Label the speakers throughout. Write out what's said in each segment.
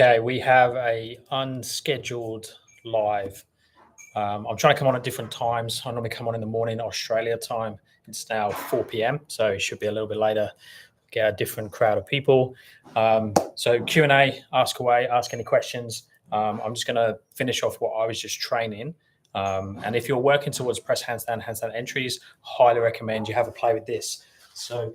Speaker 1: Okay, we have a unscheduled live. I'm trying to come on at different times. I normally come on in the morning, Australia time. It's now 4 p.m, so it should be a little bit later. Get a different crowd of people. So Q&A, ask away, ask any questions. I'm just going to finish off what I was just training. And if you're working towards press handstand entries, highly recommend you have a play with this. So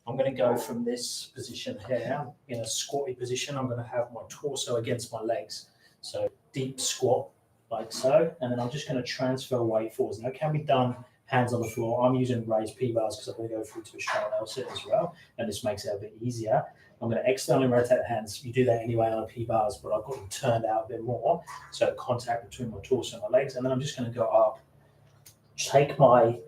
Speaker 1: I'm going to go from this position here in a squatty position. I'm going to have my torso against my legs. So deep squat like so. And then I'm just going to transfer weight forwards. Now it can be done hands on the floor. I'm using raised P-bars because I'm going to go through to a Straddle sit as well. And this makes it a bit easier. I'm going to externally rotate the hands. You do that anyway on a P-bars, but I've got them turned out a bit more. So contact between my torso and my legs. And then I'm just going to go up, take my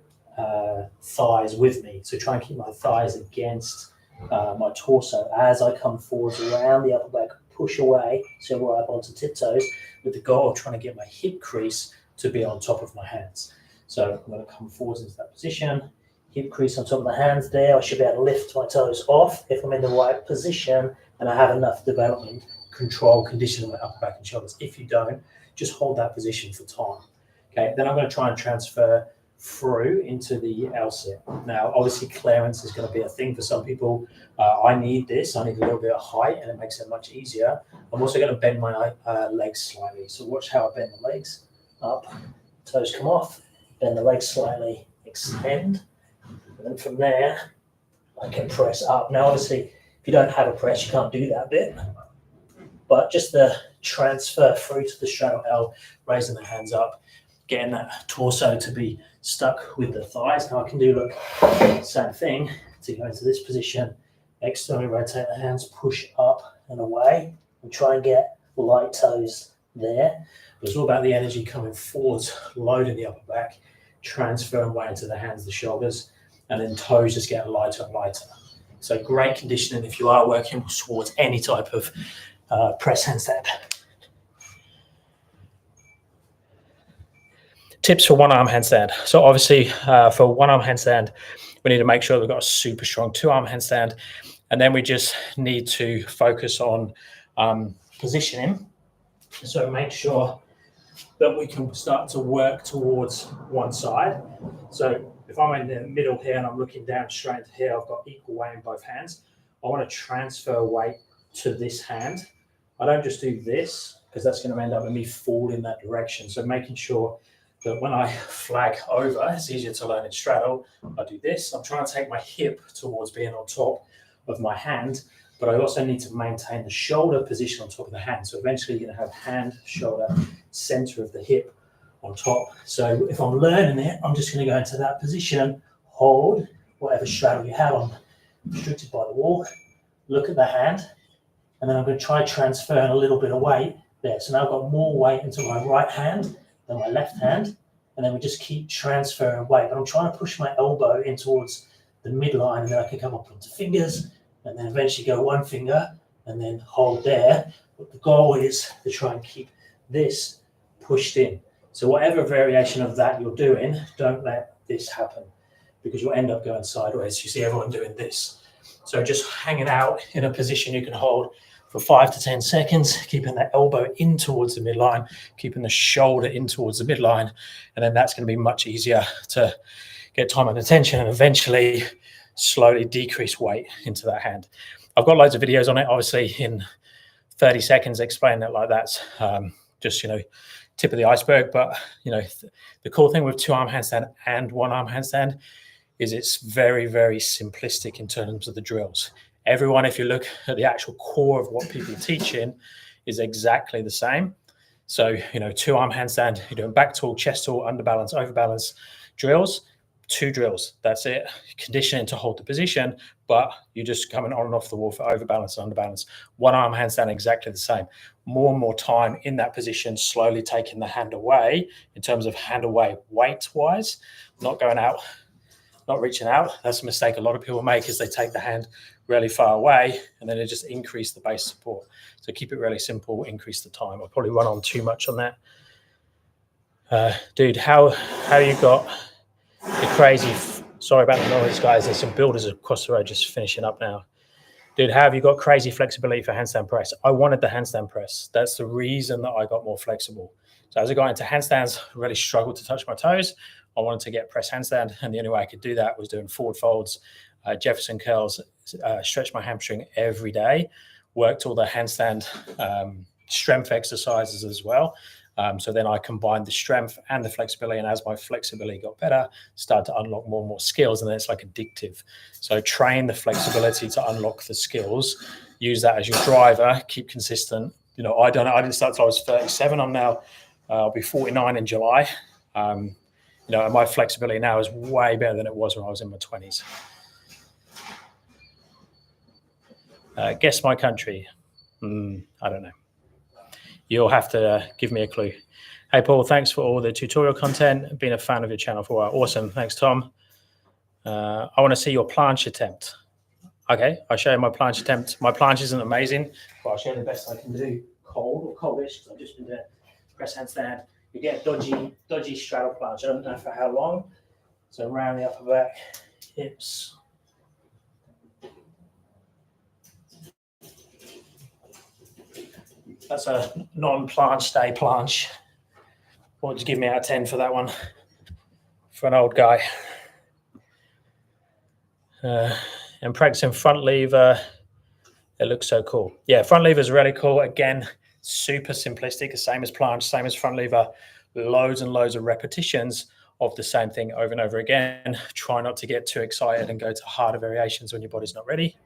Speaker 1: thighs with me. So try and keep my thighs against my torso as I come forwards around the upper back, push away, so right up onto tiptoes, with the goal of trying to get my hip crease to be on top of my hands. So I'm going to come forwards into that position, hip crease on top of the hands there. I should be able to lift my toes off if I'm in the right position and I have enough development, control, condition of my upper back and shoulders. If you don't, just hold that position for time. Okay, then I'm going to try and transfer through into the L sit. Now, obviously, clearance is going to be a thing for some people. I need this. I need a little bit of height, and it makes it much easier. I'm also going to bend my legs slightly. So watch how I bend the legs up. Toes come off. Bend the legs slightly. Extend. And then from there, I can press up. Now, obviously, if you don't have a press, you can't do that bit. But just the transfer through to the straddle L, raising the hands up, getting that torso to be stuck with the thighs. Now I can do, look, same thing to go into this position, externally rotate the hands, push up and away, and try and get light toes there. But it's all about the energy coming forwards, loading the upper back, transferring weight into the hands, the shoulders, and then toes just get lighter and lighter. So great conditioning if you are working towards any type of press handstand. Tips for one-arm handstand. So obviously for one-arm handstand, we need to make sure we've got a super strong two-arm handstand. And then we just need to focus on positioning. So make sure that we can start to work towards one side. So if I'm in the middle here and I'm looking down straight into here, I've got equal weight in both hands. I want to transfer weight to this hand. I don't just do this because that's going to end up with me fall in that direction. So making sure that when I flag over, it's easier to learn in straddle. I do this. I'm trying to take my hip towards being on top of my hand, but I also need to maintain the shoulder position on top of the hand. So eventually you're going to have hand, shoulder, center of the hip on top. So if I'm learning it, I'm just going to go into that position, hold whatever straddle you have. I'm restricted by the wall. Look at the hand, and then I'm going to try transferring a little bit of weight there. So now I've got more weight into my right hand than my left hand, and then we just keep transferring weight. But I'm trying to push my elbow in towards the midline, and then I can come up onto fingers, and then eventually go one finger, and then hold there. But the goal is to try and keep this pushed in. So whatever variation of that you're doing, don't let this happen, because you'll end up going sideways. You see everyone doing this. So just hanging out in a position you can hold for 5 to 10 seconds, keeping the elbow in towards the midline, keeping the shoulder in towards the midline, and then that's going to be much easier to get time and attention and eventually slowly decrease weight into that hand. I've got loads of videos on it, obviously in 30 seconds explaining it like that's just, tip of the iceberg. But, the cool thing with two-arm handstand and one-arm handstand is it's very, very simplistic in terms of the drills. Everyone, if you look at the actual core of what people are teaching, is exactly the same. So, two-arm handstand, you're doing back tool, chest tool, underbalance, overbalance drills, 2 drills. That's it. Conditioning to hold the position, but you're just coming on and off the wall for overbalance and underbalance. One-arm handstand, exactly the same. More and more time in that position, slowly taking the hand away in terms of hand away weight-wise, not going out, not reaching out. That's a mistake a lot of people make, is they take the hand really far away and then they just increase the base support. So keep it really simple, increase the time. I'll probably run on too much on that. Dude, how you got the crazy, sorry about the noise, guys. There's some builders across the road just finishing up now. Dude, have you got crazy flexibility for handstand press? I wanted the handstand press. That's the reason that I got more flexible. So as I got into handstands, I really struggled to touch my toes. I wanted to get press handstand, and the only way I could do that was doing forward folds, Jefferson curls, stretch my hamstring every day, worked all the handstand strength exercises as well. So then I combined the strength and the flexibility, and as my flexibility got better, started to unlock more and more skills, and then it's like addictive. So train the flexibility to unlock the skills, use that as your driver, keep consistent. You know, I didn't start till I was 37. I'm now, I'll be 49 in July. You know, and my flexibility now is way better than it was when I was in my 20s. Guess my country. I don't know. You'll have to give me a clue. Hey, Paul, thanks for all the tutorial content. Been a fan of your channel for a while. Awesome. Thanks, Tom. I want to see your planche attempt. Okay, I'll show you my planche attempt. My planche isn't amazing, but I'll show you the best I can do. Cold or coldish, because I've just been doing press handstand. You get dodgy straddle planche. I don't know for how long. So around the upper back, hips. That's a non-planche day planche. What would you give me out of 10 for that one? For an old guy. And practicing front lever, it looks so cool. Yeah, front lever is really cool. Again, super simplistic, the same as planche, same as front lever. Loads and loads of repetitions of the same thing over and over again. Try not to get too excited and go to harder variations when your body's not ready.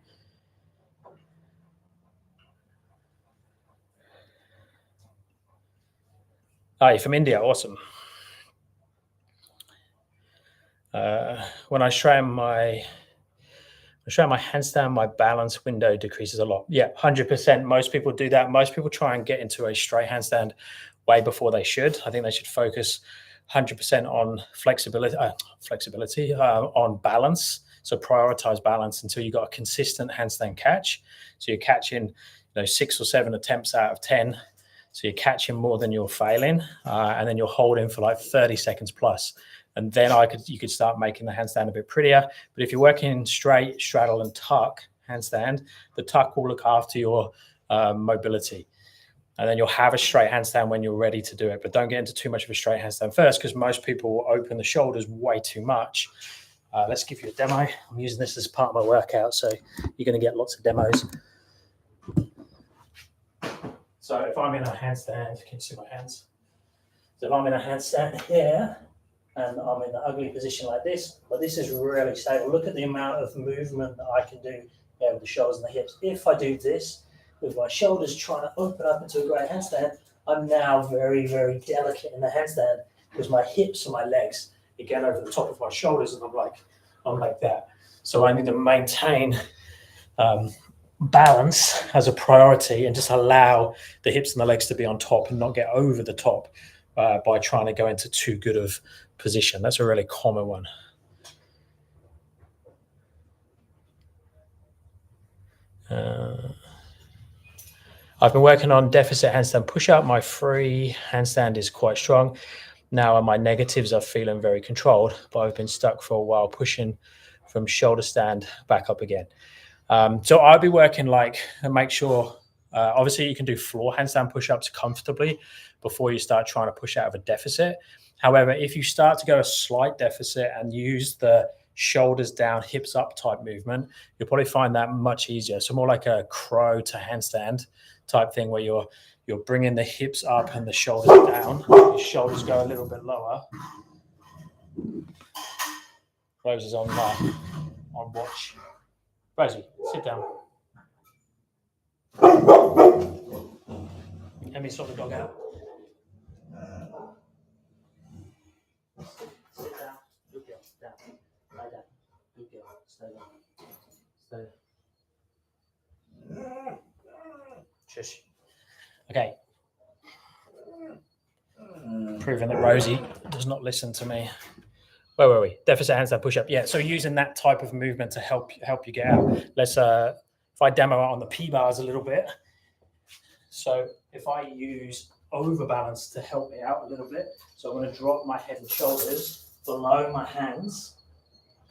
Speaker 1: Oh, you're from India, awesome. When I strain my handstand, my balance window decreases a lot. Yeah, 100%. Most people do that. Most people try and get into a straight handstand way before they should. I think they should focus 100% on flexibility, on balance. So prioritize balance until you got a consistent handstand catch. So you're catching, 6 or 7 attempts out of 10. So you're catching more than you're failing, and then you're holding for like 30 seconds plus. And then you could start making the handstand a bit prettier. But if you're working straight, straddle, and tuck handstand, the tuck will look after your mobility. And then you'll have a straight handstand when you're ready to do it. But don't get into too much of a straight handstand first, because most people will open the shoulders way too much. Let's give you a demo. I'm using this as part of my workout, so you're going to get lots of demos. So if I'm in a handstand, can you see my hands? So if I'm in a handstand here, and I'm in the ugly position like this, but this is really stable. Look at the amount of movement that I can do here with the shoulders and the hips. If I do this, with my shoulders trying to open up into a great handstand, I'm now very, very delicate in the handstand because my hips and my legs are getting over the top of my shoulders, and I'm like that. So I need to maintain balance as a priority and just allow the hips and the legs to be on top and not get over the top by trying to go into too good of position. That's a really common one. I've been working on deficit handstand push up. My free handstand is quite strong now, and my negatives are feeling very controlled, but I've been stuck for a while pushing from shoulder stand back up again. So I'll be working and make sure, obviously you can do floor handstand push-ups comfortably before you start trying to push out of a deficit. However, if you start to go a slight deficit and use the shoulders down, hips up type movement, you'll probably find that much easier. So more like a crow to handstand type thing, where you're bringing the hips up and the shoulders down. Your shoulders go a little bit lower. Rose is on watch. Rosie, sit down. Let me sort the dog out. Sit down. Good girl. Down. Lie down. Good girl. Stay down. Stay down. Shush. Okay. Proving that Rosie does not listen to me. Where were we? Deficit handstand push-up. Yeah, so using that type of movement to help you get out. Let's if I demo out on the P-bars a little bit. So if I use overbalance to help me out a little bit, so I'm going to drop my head and shoulders below my hands,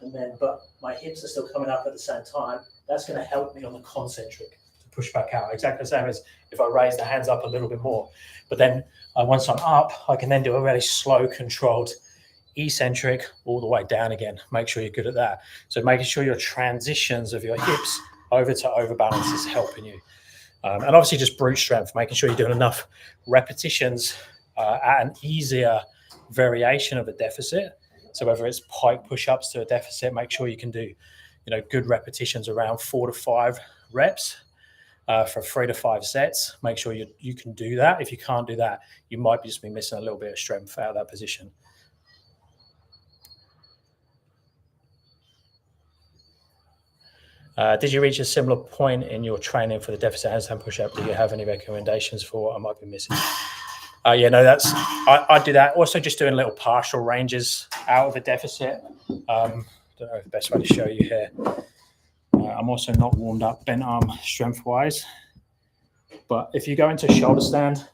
Speaker 1: and then, but my hips are still coming up at the same time. That's going to help me on the concentric to push back out. Exactly the same as if I raise the hands up a little bit more. But then once I'm up, I can then do a really slow, controlled eccentric all the way down again. Make sure you're good at that. So making sure your transitions of your hips over to overbalance is helping you. And obviously just brute strength, making sure you're doing enough repetitions at an easier variation of a deficit. So whether it's pike push-ups to a deficit, make sure you can do, good repetitions around 4 to 5 reps for 3 to 5 sets. Make sure you can do that. If you can't do that, you might just be missing a little bit of strength out of that position. Did you reach a similar point in your training for the deficit handstand push-up? Do you have any recommendations for what I might be missing? Yeah, no, I do that. Also just doing little partial ranges out of a deficit. Don't know the best way to show you here. I'm also not warmed up bent arm strength-wise. But if you go into shoulder stand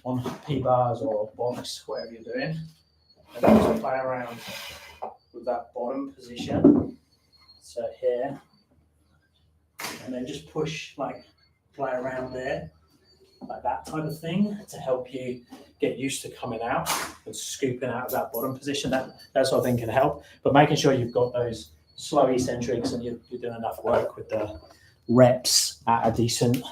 Speaker 1: on P-bars or box, whatever you're doing, and then just play around with that bottom position. So here, and then just push, play around there, like that type of thing, to help you get used to coming out and scooping out of that bottom position. That sort of thing can help. But making sure you've got those slow eccentrics and you're doing enough work with the reps at a decent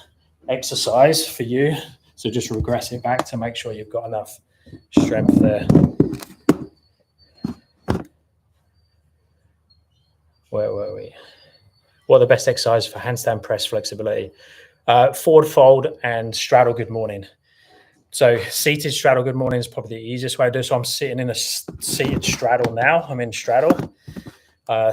Speaker 1: exercise for you. So just regress it back to make sure you've got enough strength there. Where were we? What are the best exercises for handstand press flexibility? Forward fold and straddle good morning. So seated straddle good morning is probably the easiest way to do it. So I'm sitting in a seated straddle now. I'm in straddle.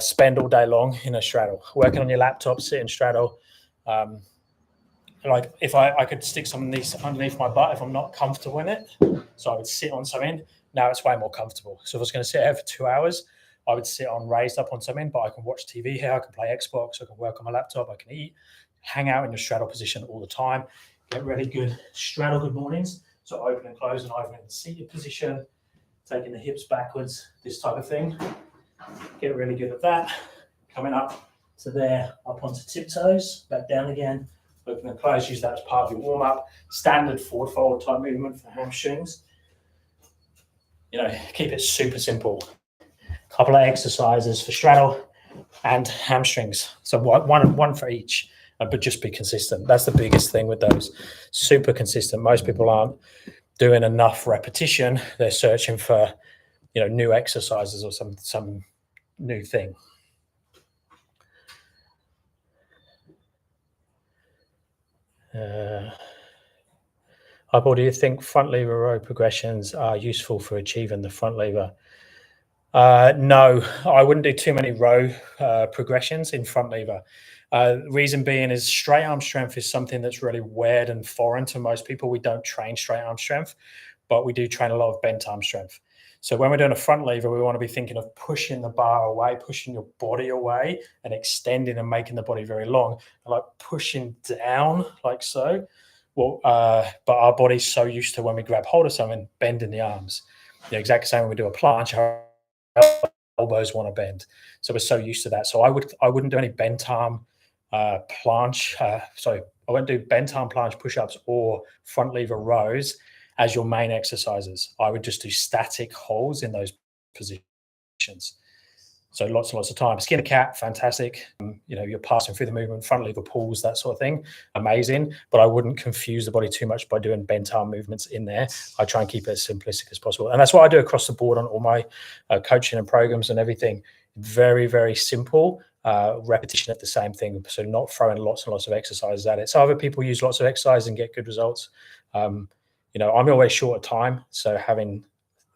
Speaker 1: Spend all day long in a straddle. Working on your laptop, sit in straddle. Like if I could stick some of these underneath my butt if I'm not comfortable in it. So I would sit on something. Now it's way more comfortable. So if I was going to sit here for 2 hours, I would sit on raised up on something, but I can watch TV here. I can play Xbox. I can work on my laptop. I can eat, hang out in the straddle position all the time. Get really good straddle good mornings. So open and close and open in the seated position, taking the hips backwards, this type of thing. Get really good at that. Coming up to there, up onto tiptoes, back down again. Open and close, use that as part of your warm up. Standard forward fold type movement for hamstrings. Keep it super simple. Couple of exercises for straddle and hamstrings. So one for each, but just be consistent. That's the biggest thing with those. Super consistent. Most people aren't doing enough repetition. They're searching for, new exercises or some new thing. Hi, Paul, do you think front lever row progressions are useful for achieving the front lever? No, I wouldn't do too many row progressions in front lever. Reason being is straight arm strength is something that's really weird and foreign to most people. We don't train straight arm strength, but we do train a lot of bent arm strength. So when we're doing a front lever, we want to be thinking of pushing the bar away, pushing your body away and extending and making the body very long, like pushing down like so. Well, but our body's so used to when we grab hold of something, bending the arms. The exact same when we do a planche, our elbows want to bend. So we're so used to that. So I wouldn't do any bent arm planche. I wouldn't do bent arm planche push-ups or front lever rows as your main exercises. I would just do static holds in those positions. So lots and lots of time. Skin a cat, fantastic. You're passing through the movement, front lever pulls, that sort of thing, amazing. But I wouldn't confuse the body too much by doing bent arm movements in there. I try and keep it as simplistic as possible. And that's what I do across the board on all my coaching and programs and everything. Very, very simple repetition at the same thing. So not throwing lots and lots of exercises at it. So other people use lots of exercise and get good results. I'm always short of time. So having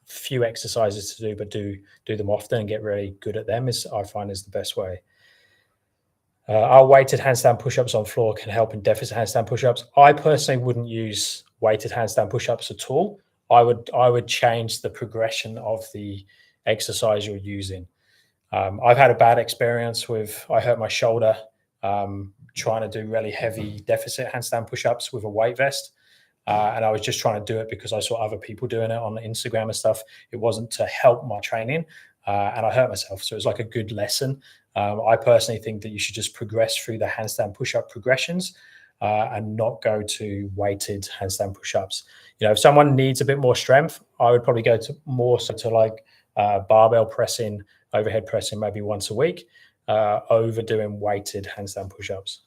Speaker 1: few exercises to do, but do them often and get really good at them I find is the best way. Our weighted handstand push-ups on floor can help in deficit handstand push-ups. I personally wouldn't use weighted handstand push-ups at all. I would change the progression of the exercise you're using. I've had a bad experience I hurt my shoulder trying to do really heavy deficit handstand push-ups with a weight vest. And I was just trying to do it because I saw other people doing it on Instagram and stuff. It wasn't to help my training. and I hurt myself. So it was like a good lesson. I personally think that you should just progress through the handstand push-up progressions and not go to weighted handstand push-ups. If someone needs a bit more strength, I would probably go to more so to like barbell pressing, overhead pressing maybe once a week, over doing weighted handstand push-ups.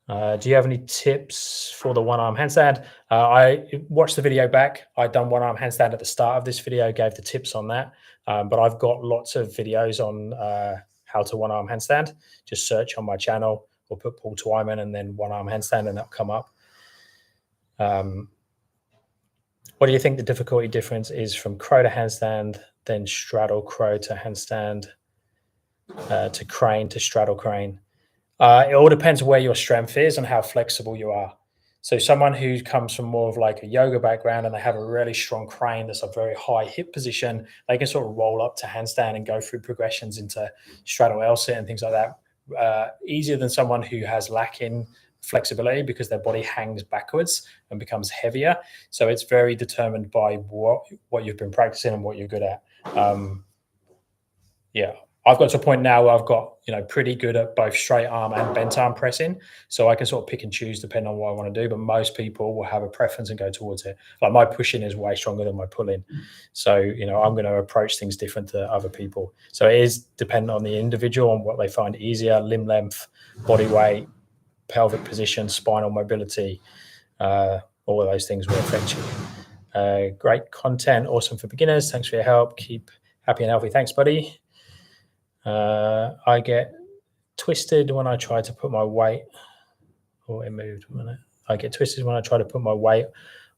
Speaker 1: Do you have any tips for the one-arm handstand? I watched the video back. I'd done one-arm handstand at the start of this video, gave the tips on that. But I've got lots of videos on how to one-arm handstand. Just search on my channel or put Paul Twyman and then one-arm handstand and that'll come up. What do you think the difficulty difference is from crow to handstand, then straddle crow to handstand, to crane to straddle crane? It all depends where your strength is and how flexible you are. So someone who comes from more of like a yoga background and they have a really strong crane that's a very high hip position, they can sort of roll up to handstand and go through progressions into straddle L-sit and things like that. Easier than someone who has lacking flexibility because their body hangs backwards and becomes heavier. So it's very determined by what you've been practicing and what you're good at. Yeah. I've got to a point now where I've got, pretty good at both straight arm and bent arm pressing. So I can sort of pick and choose depending on what I want to do. But most people will have a preference and go towards it. Like my pushing is way stronger than my pulling. So, I'm going to approach things different to other people. So it is dependent on the individual and what they find easier, limb length, body weight, pelvic position, spinal mobility. All of those things will affect you. Great content. Awesome for beginners. Thanks for your help. Keep happy and healthy. Thanks, buddy. I get twisted when I try to put my weight. Oh, it moved a minute. I get twisted when I try to put my weight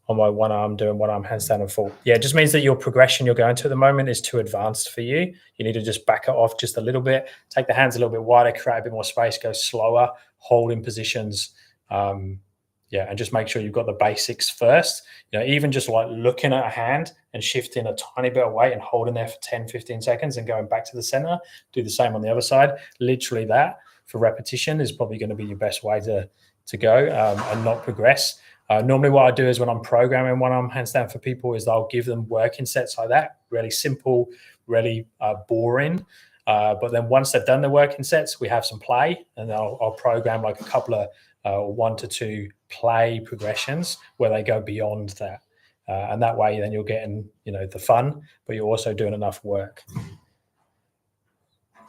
Speaker 1: on my one arm, doing one arm handstand and fall. Yeah, it just means that your progression you're going to at the moment is too advanced for you. You need to just back it off just a little bit, take the hands a little bit wider, create a bit more space, go slower, hold in positions. And just make sure you've got the basics first. Even just like looking at a hand and shifting a tiny bit of weight and holding there for 10, 15 seconds and going back to the center, do the same on the other side. Literally that for repetition is probably going to be your best way to go and not progress. Normally what I do is when I'm programming one-arm handstand for people is I'll give them working sets like that, really simple, really boring. But then once they've done the working sets, we have some play and I'll program like a couple of 1 to 2 play progressions where they go beyond that. And that way then you're getting, the fun, but you're also doing enough work.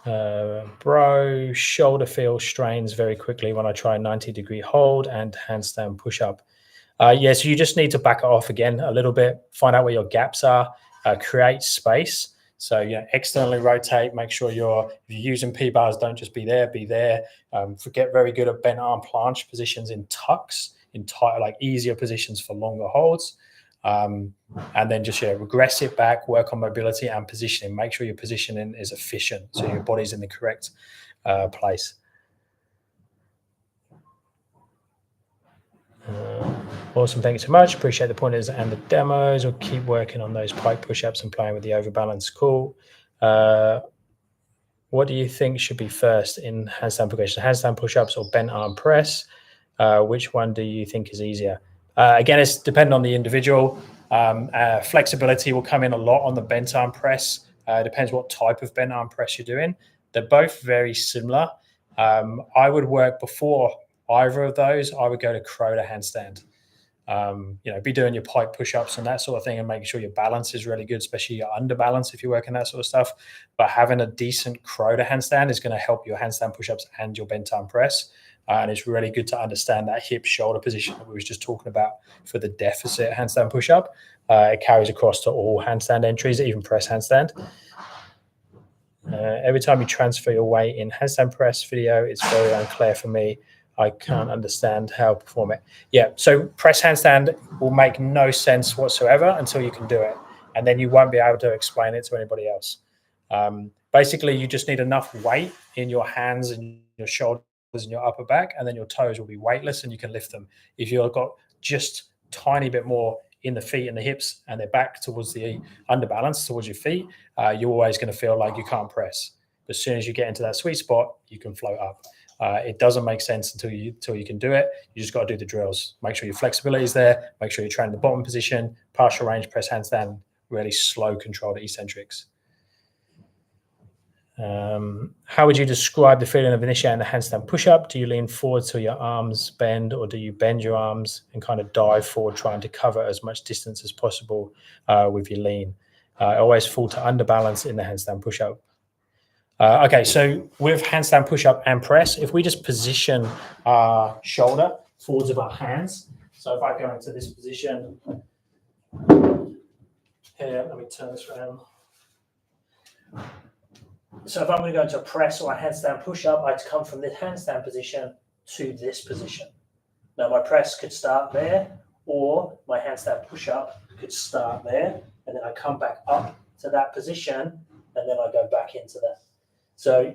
Speaker 1: Bro, shoulder feel strains very quickly when I try 90-degree hold and handstand push up. So you just need to back it off again a little bit, find out where your gaps are, create space. So externally rotate, make sure if you're using P-bars, don't just be there, be there. Get very good at bent arm planche positions in tucks, in tight, like easier positions for longer holds. And then just regress it back, work on mobility and positioning. Make sure your positioning is efficient, so your body's in the correct place. Awesome, thank you so much. Appreciate the pointers and the demos. We'll keep working on those pike push-ups and playing with the overbalance. Cool. What do you think should be first in handstand progression? Handstand push-ups or bent arm press? Which one do you think is easier? Again, it's dependent on the individual. Flexibility will come in a lot on the bent arm press. Depends what type of bent arm press you're doing. They're both very similar. I would work before either of those. I would go to crow to handstand. Be doing your pike push-ups and that sort of thing and making sure your balance is really good, especially your underbalance if you're working that sort of stuff. But having a decent crow to handstand is going to help your handstand push-ups and your bent arm press. And it's really good to understand that hip shoulder position that we were just talking about for the deficit handstand push-up. It carries across to all handstand entries, even press handstand. Every time you transfer your weight in handstand press video, it's very unclear for me. I can't understand how to perform it. Yeah, so press handstand will make no sense whatsoever until you can do it. And then you won't be able to explain it to anybody else. Basically, you just need enough weight in your hands and your shoulders and your upper back, and then your toes will be weightless and you can lift them. If you've got just tiny bit more in the feet and the hips and they're back towards the underbalance, towards your feet, you're always going to feel like you can't press. As soon as you get into that sweet spot, you can float up. It doesn't make sense until you can do it. You just got to do the drills. Make sure your flexibility is there. Make sure you train the bottom position, partial range press handstand, really slow controlled eccentrics. How would you describe the feeling of initiating the handstand push-up? Do you lean forward till your arms bend, or do you bend your arms and kind of dive forward, trying to cover as much distance as possible with your lean? I always fall to underbalance in the handstand push-up. Okay, so with handstand push-up and press, if we just position our shoulder forwards of our hands, so if I go into this position here, let me turn this around. So if I'm going to go into a press or a handstand push-up, I'd come from this handstand position to this position. Now my press could start there, or my handstand push-up could start there, and then I come back up to that position, and then I go back into that. So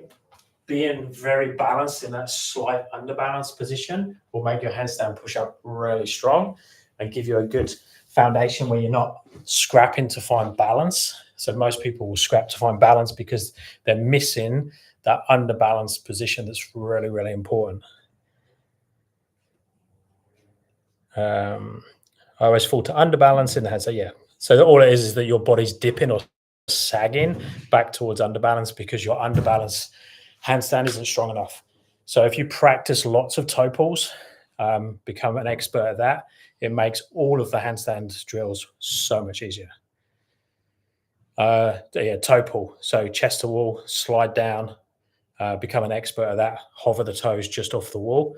Speaker 1: being very balanced in that slight underbalance position will make your handstand push-up really strong and give you a good foundation where you're not scrapping to find balance. So most people will scrap to find balance because they're missing that underbalanced position that's really, really important. I always fall to underbalance in the head. So yeah, so all it is that your body's dipping or sagging back towards underbalance because your underbalance handstand isn't strong enough. So if you practice lots of toe pulls, become an expert at that, it makes all of the handstand drills so much easier. Yeah, toe pull. So chest to wall, slide down, become an expert at that. Hover the toes just off the wall.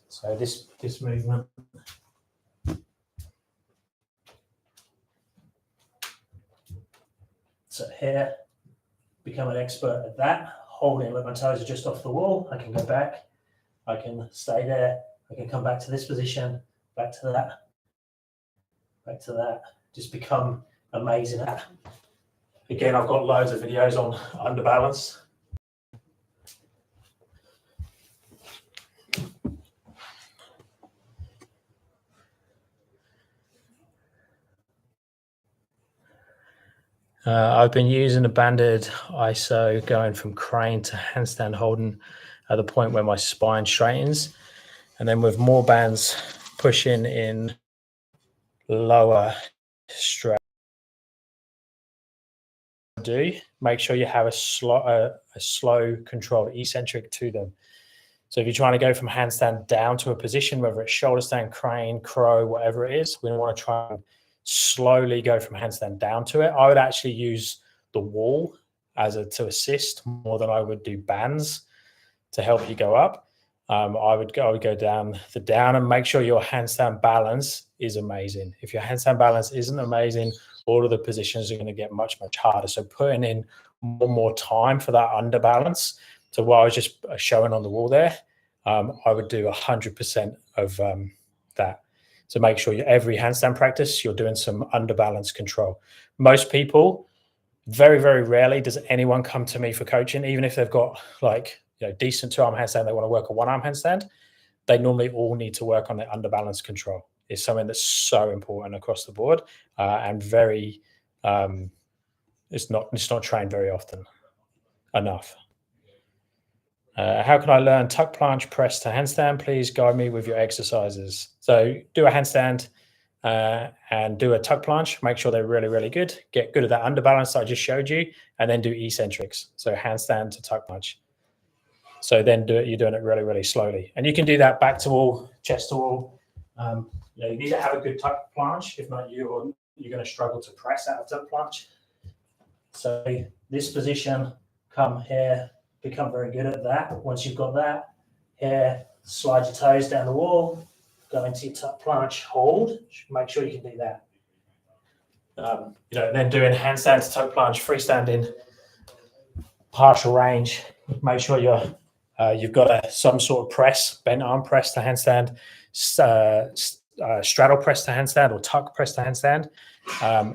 Speaker 1: So this movement. So here, become an expert at that. Holding it when my toes are just off the wall. I can go back. I can stay there. I can come back to this position, back to that, back to that. Just become amazing at. Again, I've got loads of videos on underbalance. I've been using a banded ISO going from crane to handstand holding at the point where my spine straightens. And then with more bands pushing in lower straddle. Make sure you have a slow controlled eccentric to them. So if you're trying to go from handstand down to a position, whether it's shoulder stand, crane, crow, whatever it is, we want to try and slowly go from handstand down to it. I would actually use the wall to assist more than I would do bands to help you go up. I would go down and make sure your handstand balance is amazing. If your handstand balance isn't amazing, all of the positions are going to get much, much harder. So putting in more time for that underbalance. So what I was just showing on the wall there, I would do 100% of that. So make sure every handstand practice, you're doing some underbalance control. Most people, very, very rarely does anyone come to me for coaching, even if they've got like, decent two-arm handstand, they want to work a one-arm handstand. They normally all need to work on their underbalance control. It's something that's so important across the board, and very, it's not trained very often enough. How can I learn tuck planche press to handstand? Please guide me with your exercises. So do a handstand and do a tuck planche. Make sure they're really, really good. Get good at that underbalance that I just showed you, and then do eccentrics. So handstand to tuck planche. So then you're doing it really, really slowly. And you can do that back to wall, chest to wall. You need to have a good tuck planche. If not, you're going to struggle to press out of tuck planche. So this position, come here, become very good at that. Once you've got that, here, slide your toes down the wall, go into your tuck planche, hold. Make sure you can do that. Then doing handstand to tuck planche, freestanding, partial range. Make sure you've got some sort of press, bent arm press to handstand, straddle press to handstand, or tuck press to handstand,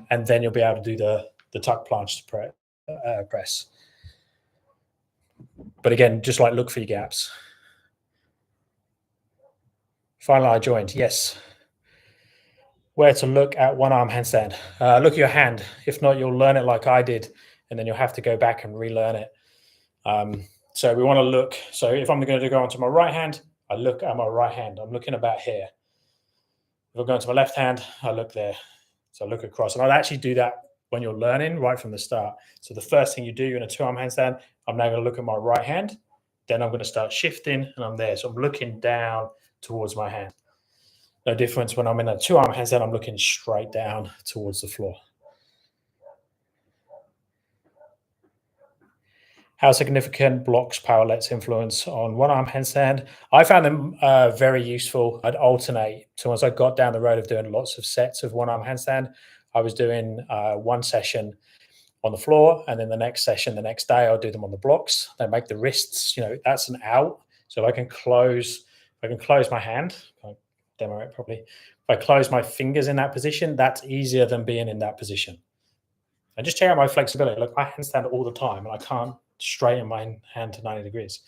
Speaker 1: and then you'll be able to do the tuck planche press. But again, just like look for your gaps. Finally, I joined. Yes. Where to look at one-arm handstand? Look at your hand. If not, you'll learn it like I did, and then you'll have to go back and relearn it. So we want to look. So if I'm going to go onto my right hand, I look at my right hand. I'm looking about here. If I'm going to my left hand, I look there. So I look across. And I'll actually do that when you're learning right from the start. So the first thing you do in a 2-arm handstand, I'm now going to look at my right hand, then I'm going to start shifting and I'm there. So I'm looking down towards my hand. No difference when I'm in a 2-arm handstand, I'm looking straight down towards the floor. How significant blocks, powerlets influence on 1-arm handstand? I found them very useful. I'd alternate. So once I got down the road of doing lots of sets of 1-arm handstand, I was doing one session on the floor, and then the next session, the next day, I'll do them on the blocks. They make the wrists, that's an out. So I can close my hand. I'll demo it properly. If I close my fingers in that position, that's easier than being in that position. And just check out my flexibility. Look, I handstand all the time, and I can't straighten my hand to 90 degrees.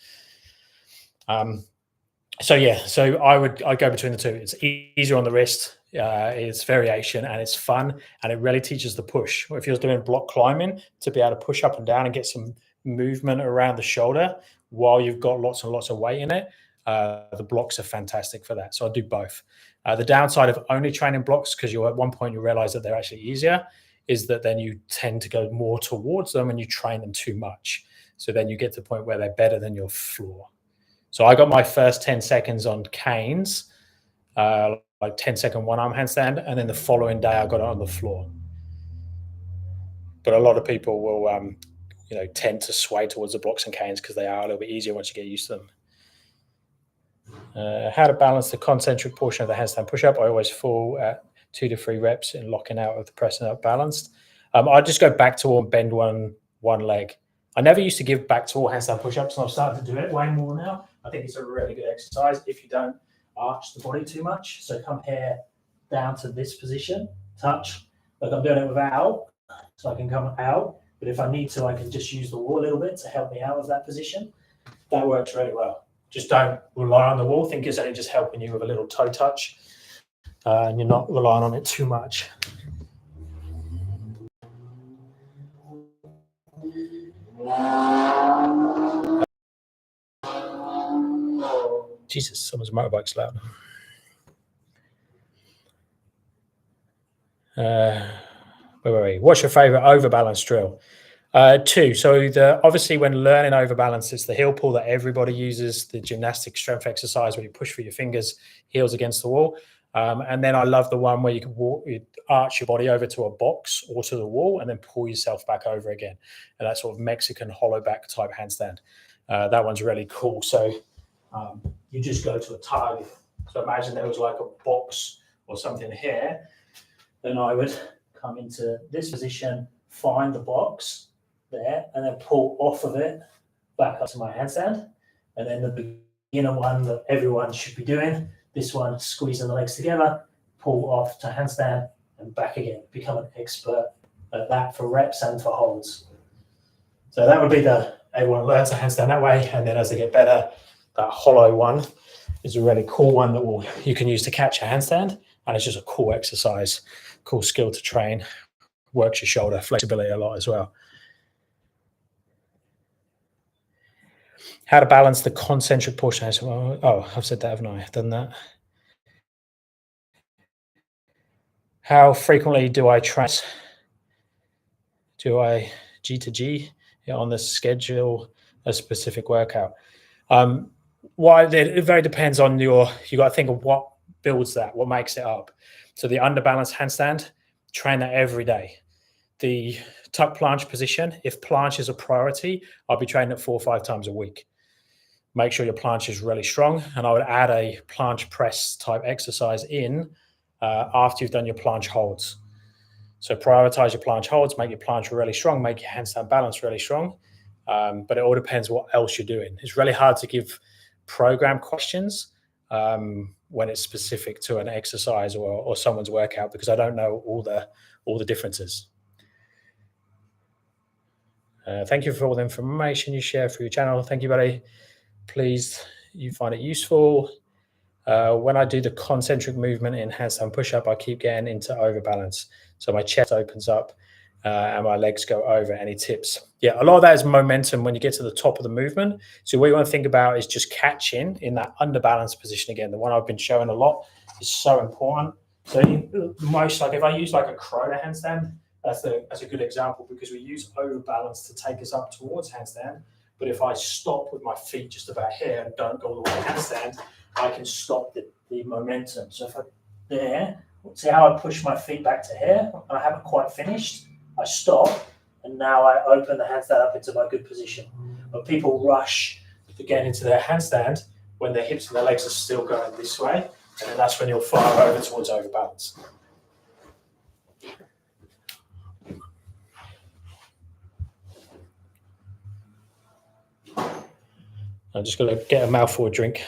Speaker 1: So I go between the two. It's easier on the wrist, it's variation, and it's fun, and it really teaches the push. If you're doing block climbing, to be able to push up and down and get some movement around the shoulder while you've got lots and lots of weight in it, the blocks are fantastic for that. So I do both. The downside of only training blocks, because at one point you realize that they're actually easier, is that then you tend to go more towards them and you train them too much. So then you get to the point where they're better than your floor. So I got my first 10 seconds on canes, like 10-second 1-arm handstand, and then the following day I got it on the floor. But a lot of people will, tend to sway towards the blocks and canes because they are a little bit easier once you get used to them. How to balance the concentric portion of the handstand push-up. I always fall at 2 to 3 reps in locking out of the press and up balanced. I just go back to all bend one leg. I never used to give back to all handstand push-ups, and I've started to do it way more now. I think it's a really good exercise if you don't arch the body too much. So come here down to this position, touch. Like I'm doing it without, so I can come out. But if I need to, I can just use the wall a little bit to help me out of that position. That works really well. Just don't rely on the wall. Think it's only just helping you with a little toe touch, and you're not relying on it too much. Jesus, someone's motorbike's loud. What's your favorite overbalance drill? 2. So obviously when learning overbalance, it's the heel pull that everybody uses, the gymnastic strength exercise where you push through your fingers, heels against the wall. And then I love the one where you can arch your body over to a box or to the wall and then pull yourself back over again. And that sort of Mexican hollow back type handstand. That one's really cool. So you just go to a target. So imagine there was like a box or something here. Then I would come into this position, find the box there, and then pull off of it back up to my handstand. And then the beginner one that everyone should be doing, this one, squeezing the legs together, pull off to handstand and back again. Become an expert at that for reps and for holds. So that would be everyone learns a handstand that way. And then as they get better, that hollow one is a really cool one that you can use to catch a handstand. And it's just a cool exercise, cool skill to train. Works your shoulder flexibility a lot as well. How to balance the concentric portion. Oh, I've said that, haven't I? I've done that. How frequently do I train? Do I G to G on the schedule a specific workout? It very depends on you got to think of what builds that, what makes it up. So the underbalance handstand, train that every day. The tuck planche position, if planche is a priority, I'll be training it 4 or 5 times a week. Make sure your planche is really strong, and I would add a planche press type exercise in after you've done your planche holds. So prioritize your planche holds, make your planche really strong, make your handstand balance really strong. But it all depends what else you're doing. It's really hard to give program questions when it's specific to an exercise or someone's workout, because I don't know all the differences. Thank you for all the information you share through your channel. Thank you, buddy. Please, you find it useful. When I do the concentric movement in handstand push-up, I keep getting into overbalance. So my chest opens up and my legs go over. Any tips? Yeah, a lot of that is momentum when you get to the top of the movement. So what you want to think about is just catching in that underbalance position again. The one I've been showing a lot is so important. So most, like if I use like a Croda handstand, that's a good example, because we use overbalance to take us up towards handstand. But if I stop with my feet just about here and don't go all the way to handstand, I can stop the momentum. So if I there, see how I push my feet back to here? I haven't quite finished. I stop, and now I open the handstand up into my good position. But people rush to get into their handstand when their hips and their legs are still going this way, and then that's when you'll fire over towards overbalance. I'm just going to get a mouthful of drink.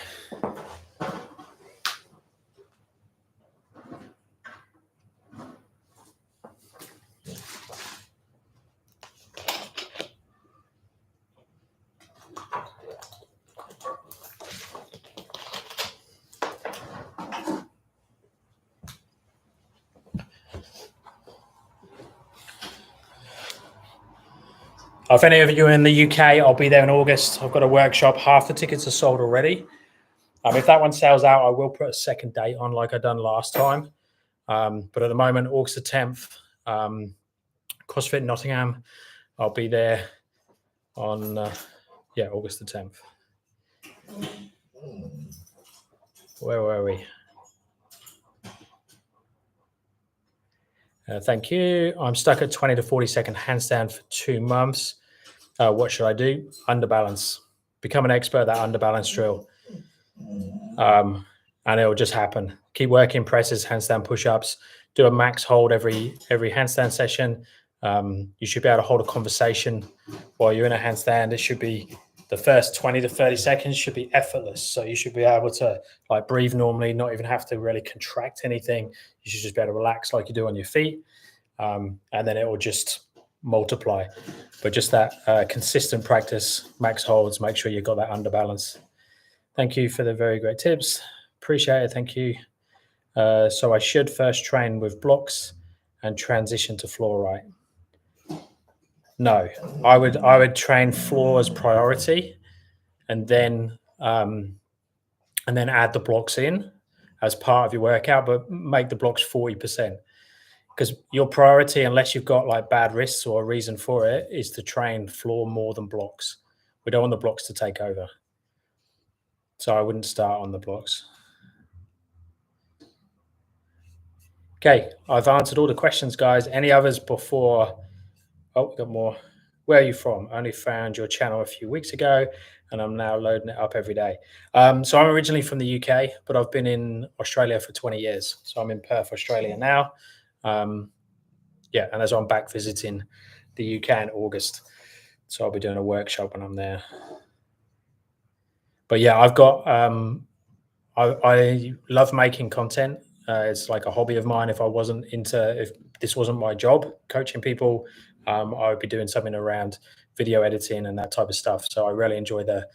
Speaker 1: If any of you are in the UK, I'll be there in August. I've got a workshop. Half the tickets are sold already. If that one sells out, I will put a second date on like I done last time. But at the moment, August the 10th, CrossFit Nottingham. I'll be there on, August the 10th. Where were we? Thank you. I'm stuck at 20 to 40 second handstand for 2 months. What should I do? Underbalance. Become an expert at that underbalance drill. And it'll just happen. Keep working presses, handstand push-ups. Do a max hold every handstand session. You should be able to hold a conversation while you're in a handstand. It should be the first 20 to 30 seconds should be effortless. So you should be able to like breathe normally, not even have to really contract anything. You should just be able to relax like you do on your feet. And then it will just multiply. But just that consistent practice, max holds, make sure you've got that underbalance. Thank you for the very great tips. Appreciate it. Thank you. So I should first train with blocks and transition to floor, right? No, I would train floor as priority, and then add the blocks in as part of your workout, but make the blocks 40%, because your priority, unless you've got like bad wrists or a reason for it, is to train floor more than blocks. We don't want the blocks to take over. So I wouldn't start on the blocks. Okay, I've answered all the questions, guys. Any others before? Oh, we got more. Where are you from? Only found your channel a few weeks ago, and I'm now loading it up every day. So I'm originally from the UK, but I've been in Australia for 20 years. So I'm in Perth, Australia now. And as I'm back visiting the UK in August. So I'll be doing a workshop when I'm there. But yeah, I've got, I love making content. It's like a hobby of mine. If this wasn't my job, coaching people, I would be doing something around video editing and that type of stuff. So I really enjoy the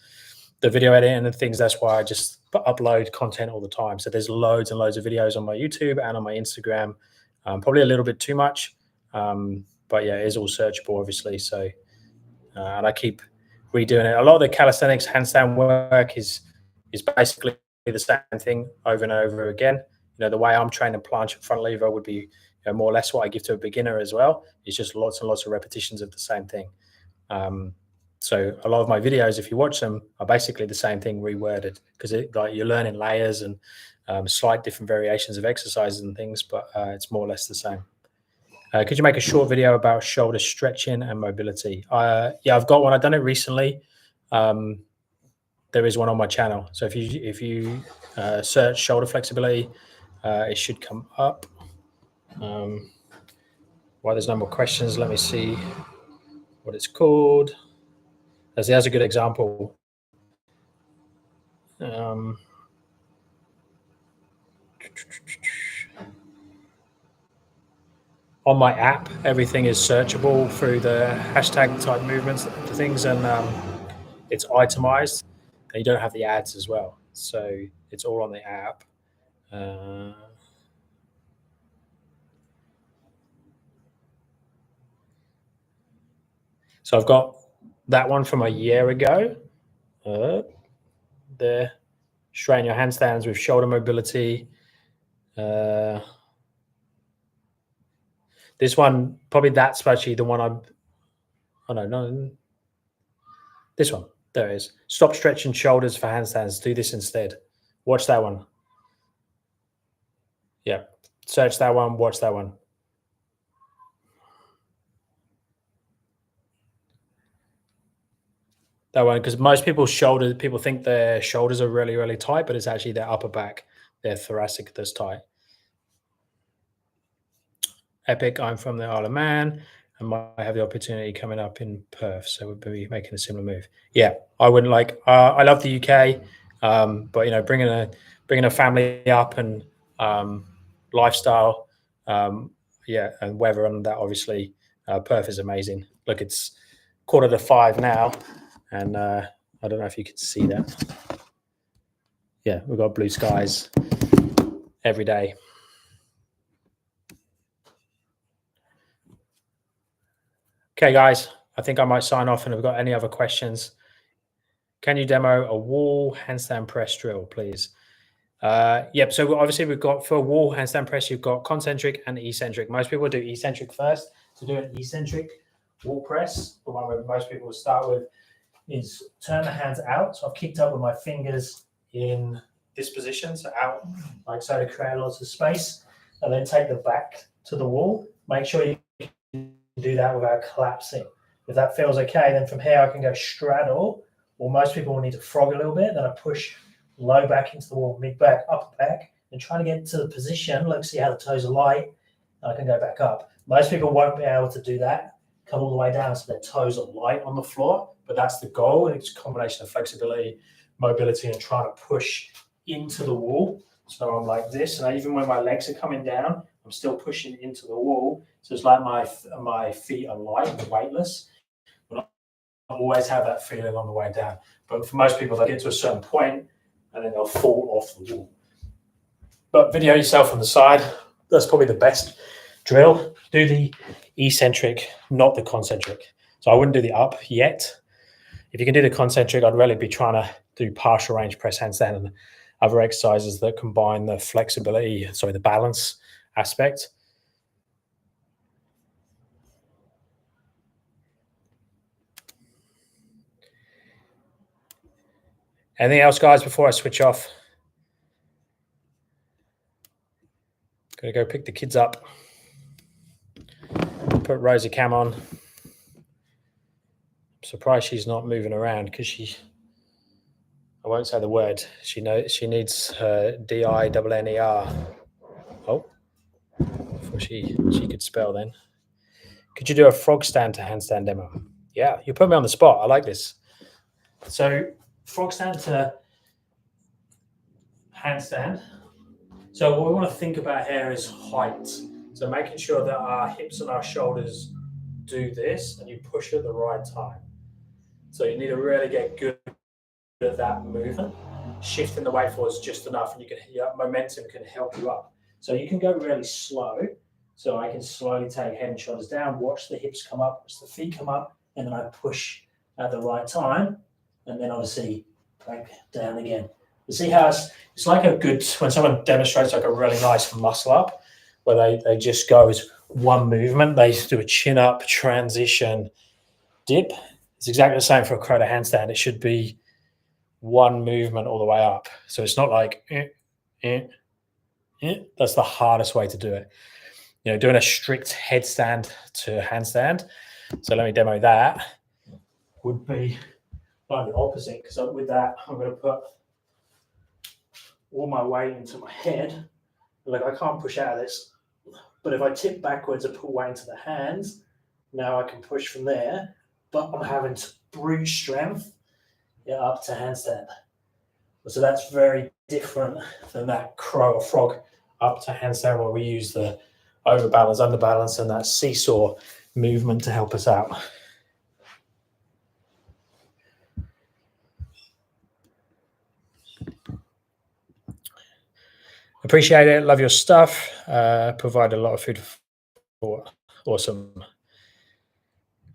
Speaker 1: video editing and things. That's why I just upload content all the time. So there's loads and loads of videos on my YouTube and on my Instagram, probably a little bit too much. But yeah, it is all searchable, obviously. So, and I keep redoing it. A lot of the calisthenics handstand work is basically the same thing over and over again. You know, the way I'm training planche and front lever would be more or less what I give to a beginner as well. It's just lots and lots of repetitions of the same thing. So a lot of my videos, if you watch them, are basically the same thing reworded, because like you're learning layers and slight different variations of exercises and things, but it's more or less the same. Could you make a short video about shoulder stretching and mobility? Yeah, I've got one. I've done it recently. There is one on my channel. So if you search shoulder flexibility, it should come up. Why there's no more questions? Let me see what it's called. There's a good example. On my app, everything is searchable through the hashtag type movements, the things, and it's itemized, and you don't have the ads as well. So it's all on the app. So I've got that one from a year ago. There, straighten your handstands with shoulder mobility. This This one, probably that's actually the one I'm, oh no, this one. There it is. Stop stretching shoulders for handstands. Do this instead. Watch that one. Yeah. Search that one. Watch that one. That one, because most people think their shoulders are really, really tight, but it's actually their upper back, their thoracic that's tight. Epic, I'm from the Isle of Man and might have the opportunity coming up in Perth, so we'll be making a similar move. Yeah, I wouldn't like. I love the UK, but you know, bringing a family up and lifestyle, yeah, and weather and that, obviously, Perth is amazing. Look, it's 4:45 now, and I don't know if you can see that. Yeah, we've got blue skies every day. Okay, guys, I think I might sign off, and if we've got any other questions, can you demo a wall handstand press drill, please? Yep, so obviously we've got, for wall handstand press, you've got concentric and eccentric. Most people do eccentric first. To do an eccentric wall press, the one where most people will start with, is turn the hands out. So I've kicked up with my fingers in this position, so out like so, to create lots of space, and then take the back to the wall. Make sure you do that without collapsing. If that feels okay, then from here I can go straddle, or most people will need to frog a little bit. Then I push low back into the wall, mid back, upper back, and trying to get to the position. Let's see how the toes are light. I can go back up. Most people won't be able to do that. Come all the way down so their toes are light on the floor, but that's the goal. It's a combination of flexibility, mobility, and trying to push into the wall. So I'm like this, and even when my legs are coming down, I'm still pushing into the wall. So it's like my feet are light and weightless. But I always have that feeling on the way down. But for most people, they get to a certain point and then they'll fall off the wall. But video yourself on the side. That's probably the best drill. Do the eccentric, not the concentric. So I wouldn't do the up yet. If you can do the concentric, I'd really be trying to do partial range press handstand and other exercises that combine the flexibility, the balance aspect. Anything else, guys, before I switch off? Gonna go pick the kids up. Put Rosie Cam on. I'm surprised she's not moving around because I won't say the word. She needs her DINNER. Oh, before she could spell then. Could you do a frog stand to handstand demo? Yeah, you put me on the spot. I like this. So frog stand to handstand. So what we want to think about here is height. So making sure that our hips and our shoulders do this, and you push at the right time. So you need to really get good at that movement. Shifting the weight forwards just enough, and momentum can help you up. So you can go really slow. So I can slowly take head and shoulders down, watch the hips come up, watch the feet come up, and then I push at the right time, and then obviously back down again. You see how it's like when someone demonstrates like a really nice muscle up, where they just go as one movement. They do a chin up, transition, dip. It's exactly the same for a crow to handstand. It should be one movement all the way up. So it's not like, that's the hardest way to do it. You know, doing a strict headstand to handstand. So let me demo that. Would be like the opposite, because with that, I'm going to put all my weight into my head. Like, I can't push out of this, but if I tip backwards and put weight into the hands, now I can push from there, but I'm having to brute strength up to handstand. So that's very different than that crow or frog up to handstand, where we use the overbalance, underbalance, and that seesaw movement to help us out. Appreciate it. Love your stuff. Provide a lot of food for. Awesome.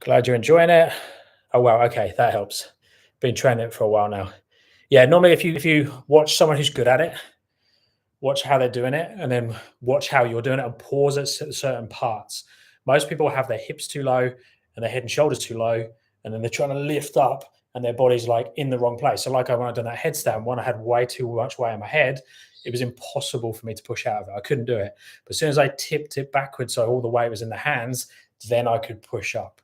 Speaker 1: Glad you're enjoying it. Oh, wow. Okay, that helps. Been training it for a while now. Yeah, normally if you watch someone who's good at it, watch how they're doing it, and then watch how you're doing it, and pause at certain parts. Most people have their hips too low and their head and shoulders too low, and then they're trying to lift up and their body's like in the wrong place. So like when I done that headstand, when I had way too much weight on my head, it was impossible for me to push out of it. I couldn't do it. But as soon as I tipped it backwards, so all the weight was in the hands, then I could push up.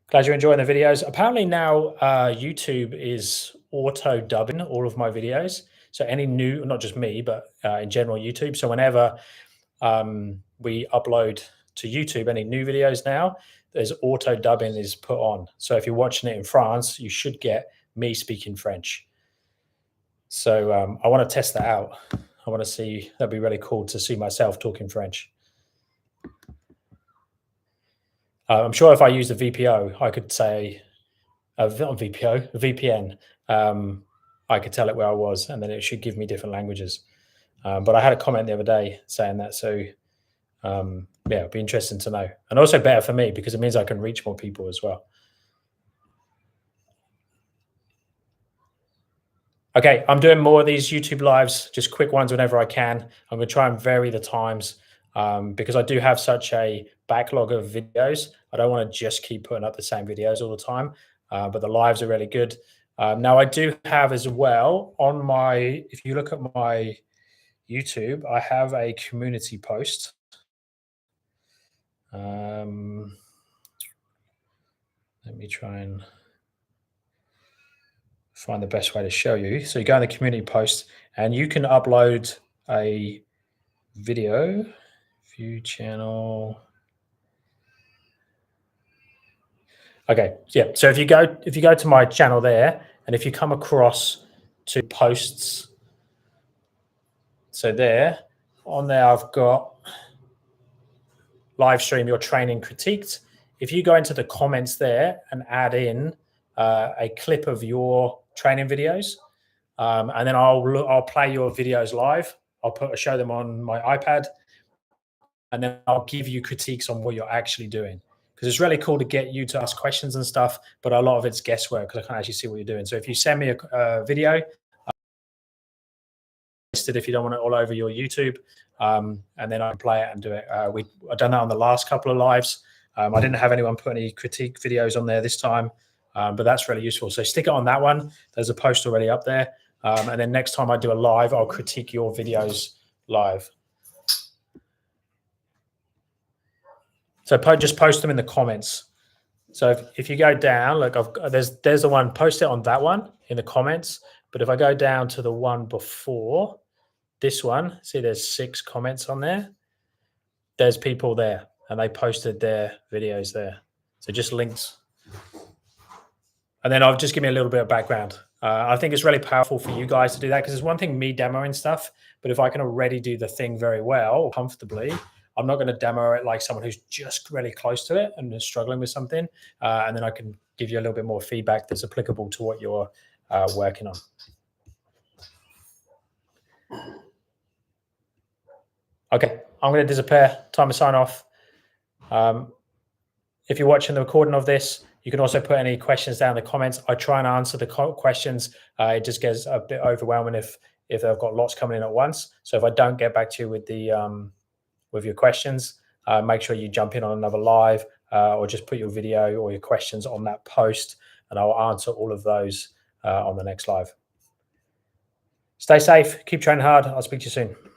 Speaker 1: Glad you're enjoying the videos. Apparently now YouTube is auto dubbing all of my videos. So any new, not just me, but in general YouTube. So whenever we upload to YouTube any new videos now, there's auto dubbing is put on. So if you're watching it in France, you should get me speaking French. So I want to test that out. I want to see, that'd be really cool to see myself talking French. I'm sure if I use a VPO, I could say, not VPO, a VPN, I could tell it where I was, and then it should give me different languages. But I had a comment the other day saying that, so yeah, it'd be interesting to know. And also better for me because it means I can reach more people as well. Okay, I'm doing more of these YouTube lives, just quick ones whenever I can. I'm going to try and vary the times because I do have such a backlog of videos. I don't want to just keep putting up the same videos all the time, but the lives are really good. Now, I do have as well on my, if you look at my YouTube, I have a community post. Let me try and find the best way to show you. So you go in the community post and you can upload a video, view channel. Okay, yeah. So if you go to my channel there, and if you come across to posts, so there, on there I've got live stream your training critiqued. If you go into the comments there and add in a clip of your training videos, and then I'll play your videos live. I'll show them on my iPad, and then I'll give you critiques on what you're actually doing. Because it's really cool to get you to ask questions and stuff, but a lot of it's guesswork because I can't actually see what you're doing. So if you send me a video, if you don't want it all over your YouTube, and then I can play it and do it. I've done that on the last couple of lives. I didn't have anyone put any critique videos on there this time, but that's really useful. So stick it on that one. There's a post already up there. And then next time I do a live, I'll critique your videos live. So just post them in the comments. So if you go down, like there's the one, post it on that one in the comments. But if I go down to the one before this one, see there's 6 comments on there. There's people there and they posted their videos there. So just links. And then I'll just give me a little bit of background. I think it's really powerful for you guys to do that because it's one thing me demoing stuff, but if I can already do the thing very well, comfortably, I'm not going to demo it like someone who's just really close to it and is struggling with something. And then I can give you a little bit more feedback that's applicable to what you're working on. Okay, I'm going to disappear. Time to sign off. If you're watching the recording of this, you can also put any questions down in the comments. I try and answer the questions. It just gets a bit overwhelming if they've got lots coming in at once. So if I don't get back to you with the with your questions, make sure you jump in on another live or just put your video or your questions on that post, and I'll answer all of those on the next live. Stay safe. Keep training hard. I'll speak to you soon.